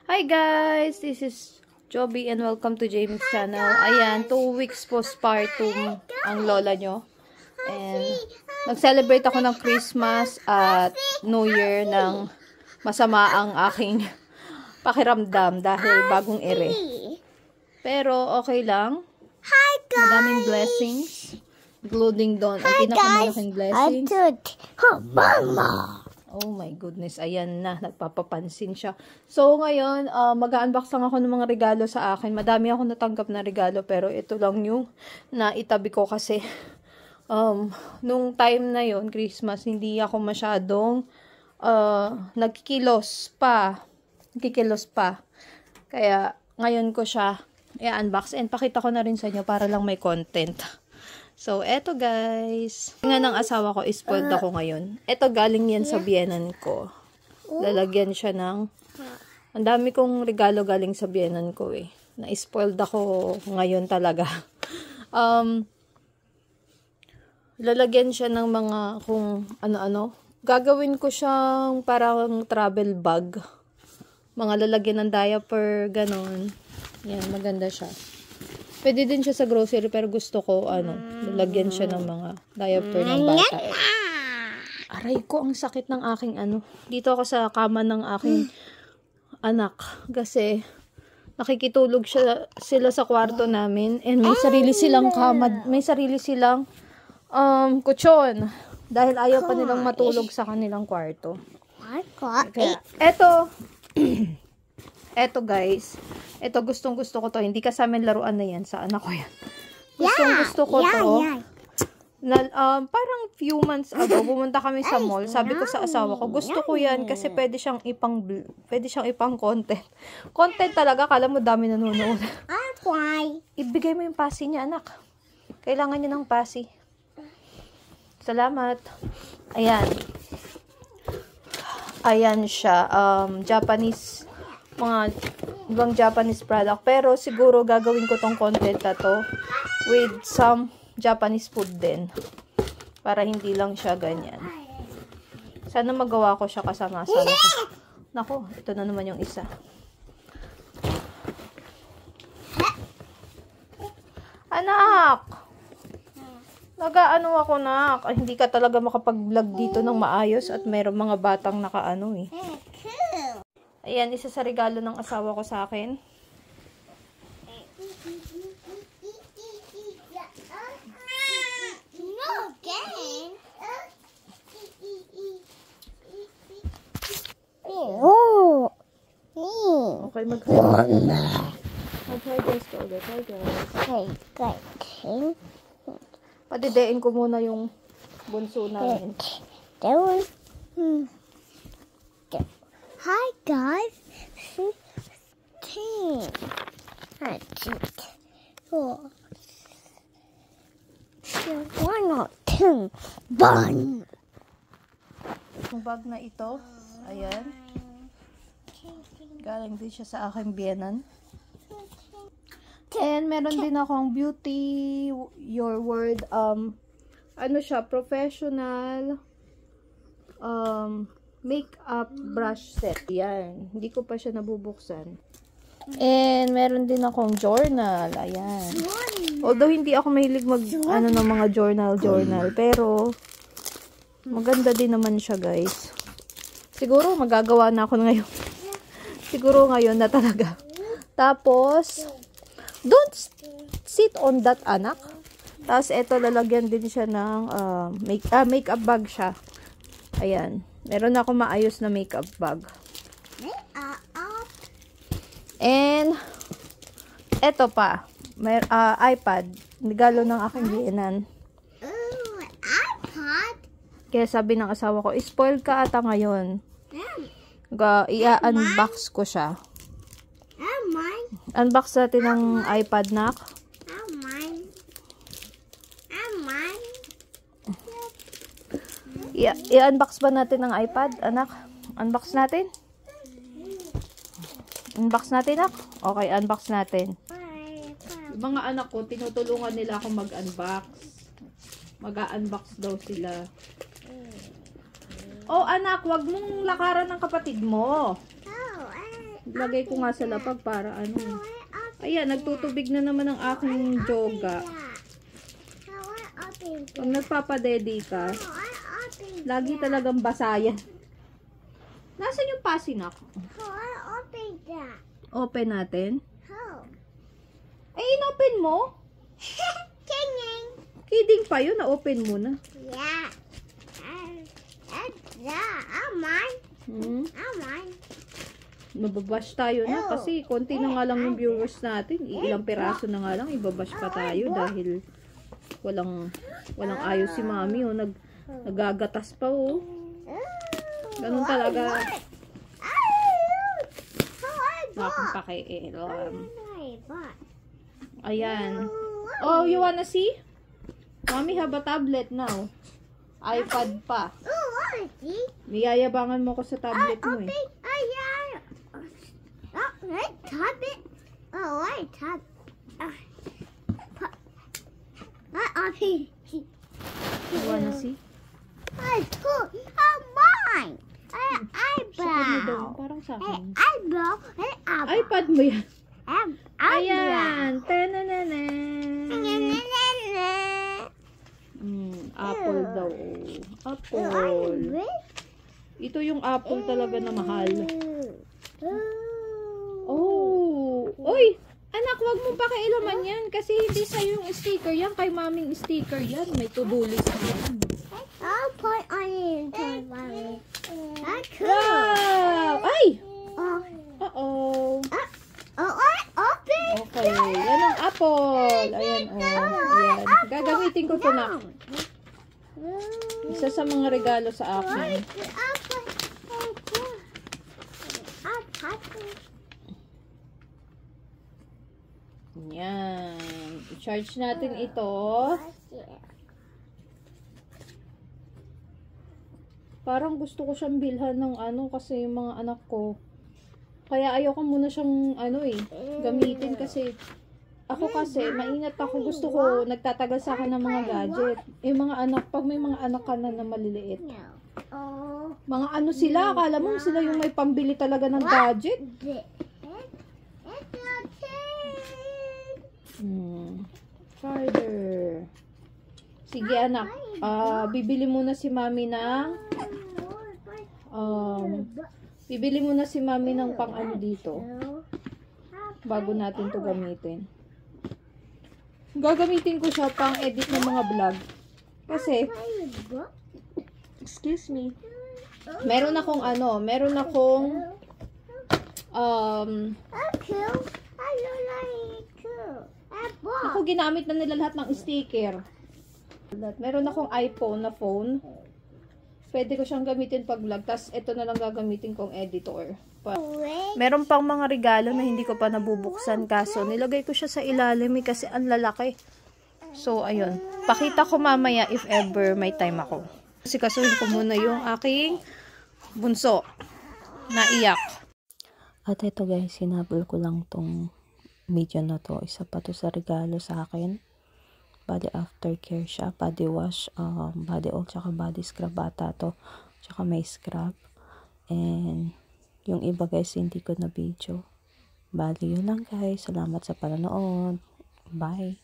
Hi guys! This is Joby and welcome to Jamie's channel. Ayan, 2 weeks postpartum ang lola nyo. And nag-celebrate ako ng Christmas at New Year ng masama ang aking pakiramdam dahil bagong ere. Pero okay lang. Madaming blessings. Including doon ang pinakamalaking blessings. Oh my goodness, ayan na, nagpapapansin siya. So ngayon, mag-unbox lang ako ng mga regalo sa akin. Madami ako natanggap na regalo, pero ito lang yung naitabi ko kasi nung time na yon Christmas, hindi ako masyadong nagkikilos pa. Kaya ngayon ko siya i-unbox and pakita ko na rin sa inyo para lang may content. So, eto guys. Nga ng asawa ko, spoiled ako ngayon. Eto galing yan sa biyenan ko. Lalagyan siya ng... Ang dami kong regalo galing sa biyenan ko eh. Na-spoiled ako ngayon talaga. Lalagyan siya ng mga kung ano-ano. Gagawin ko siyang parang travel bag. Mga lalagyan ng diaper, ganon. Yan, maganda siya. Pwede din siya sa grocery, pero gusto ko, lalagyan siya ng mga diaper ng bata. Aray ko, ang sakit ng aking Dito ako sa kama ng aking anak. Kasi, nakikitulog sila sa kwarto namin. And may sarili silang kama, may sarili silang kutsyon. Dahil ayaw pa nilang matulog sa kanilang kwarto. Kaya, eto guys, ito gustong-gusto ko to. Hindi kasama laruan na yan. Sa anak ko yan. Gustong-gusto ko to. Parang few months ago, pumunta kami sa mall. Sabi ko sa asawa ko, gusto ko yan kasi pwede siyang ipang content. Content talaga, kala mo dami nanonood. Ibigay mo yung pasi niya, anak. Kailangan niya ng pasi. Salamat. Ayan. Ayan siya. Japanese mga ibang Japanese product. Pero siguro gagawin ko tong content na to with some Japanese food din. Para hindi lang siya ganyan. Sana magawa ko siya kasama-sama ko. Nako, ito na naman yung isa. Anak! Nag-aano ako, nak. Ay, hindi ka talaga makapag-vlog dito ng maayos at mayroong mga batang nakaano eh. Ayan, isa sa regalo ng asawa ko sa akin. Okay, mag-hi guys ka ulit. Hi guys. Padidein ko muna yung bunso namin. Hi guys. Yung bag na ito, ayan. Galing din siya sa aking biyenan. And meron din akong Beauty Your Word, siya, professional makeup brush set. Yan. Hindi ko pa siya nabubuksan. And meron din akong journal. Ayan. Although hindi ako mahilig ng mga journal. Pero maganda din naman siya, guys. Siguro magagawa na ako ngayon. Siguro ngayon na talaga. Tapos, don't sit on that, anak. Tapos, eto, lalagyan din siya ng makeup bag siya. Ayan. Meron ako maayos na makeup bag. And, eto pa. May iPad. Regalo ng aking biyenan. iPad? Kaya sabi ng asawa ko, spoil ka ata ngayon. I-unbox ko siya. Unbox natin ng iPad, nak. I-unbox ba natin ng iPad, anak? Unbox natin? Unbox natin, nak? Okay, unbox natin. Yung mga anak ko, tinutulungan nila ako mag-unbox. Mag-unbox daw sila. Oh, anak, wag mong lakaran ng kapatid mo. Lagay ko nga sa lapag para ano. Ayan, nagtutubig na naman ang aking joga. Pag nagpapadede ka, lagi talagang basa yan. Nasaan yung pasinak? Open natin. Ay, in-open mo? Kidding pa yun, na-open mo na. Yeah. Mababash tayo na kasi konti na nga lang yung viewers natin. Ilang peraso na nga lang, ibabash pa tayo dahil walang ayos si mami. Oh. Nagagatas pa oh. Ganun talaga. Bakit pakialam. Ayan. Oh, you wanna see? Mommy have a tablet now. iPad pa. Niyayabangan mo ko sa tablet mo eh. You wanna see? Parang sa akin. iPad mo yan. Ayan. Apple daw. Apple. Ito yung apple talaga na mahal. Oh. Uy! Anak, wag mong pakialaman yan. Kasi hindi sa'yo yung sticker yan. Kay maming sticker yan. May to-do list yan. I'll put on it into mommy. Wow! Ay! Uh-oh. Open. Okay. Yan ang apple. Ayan, oh. Ayan. Gagamitin ko ito na. Isa sa mga regalo sa akin. Yan. I-charge natin ito. Parang gusto ko siyang bilhan ng ano kasi yung mga anak ko. Kaya ayoko muna siyang gamitin kasi ako kasi maingat ako. Gusto ko nagtatagal sa akin ng mga gadget. Yung mga anak, pag may mga anak ka na maliliit. Mga ano sila, akala mo sila yung may pambili talaga ng gadget. Charger. Sige anak, bibili muna si mami ng bibili muna si mami ng pang ano dito bago natin to gamitin. Gagamitin ko siya pang edit ng mga vlog kasi excuse me, meron akong ako ginamit na nila lahat ng sticker. Meron akong iPhone na phone. Pwede ko siyang gamitin pag vlog. Tapos ito na lang gagamitin kong editor. Meron pang mga regalo na hindi ko pa nabubuksan. Kaso nilagay ko siya sa ilalim kasi ang lalaki. So ayun. Pakita ko mamaya if ever may time ako. Kasi kasuhin ko muna yung aking bunso. Naiyak. At ito guys, sinabol ko lang tong video na to. Isa pa to sa regalo sa akin. Body aftercare siya, body wash, body oil, tsaka body scrub ata to, tsaka may scrub. And yung iba guys hindi ko na video. Bali yun lang guys, salamat sa panonood, bye.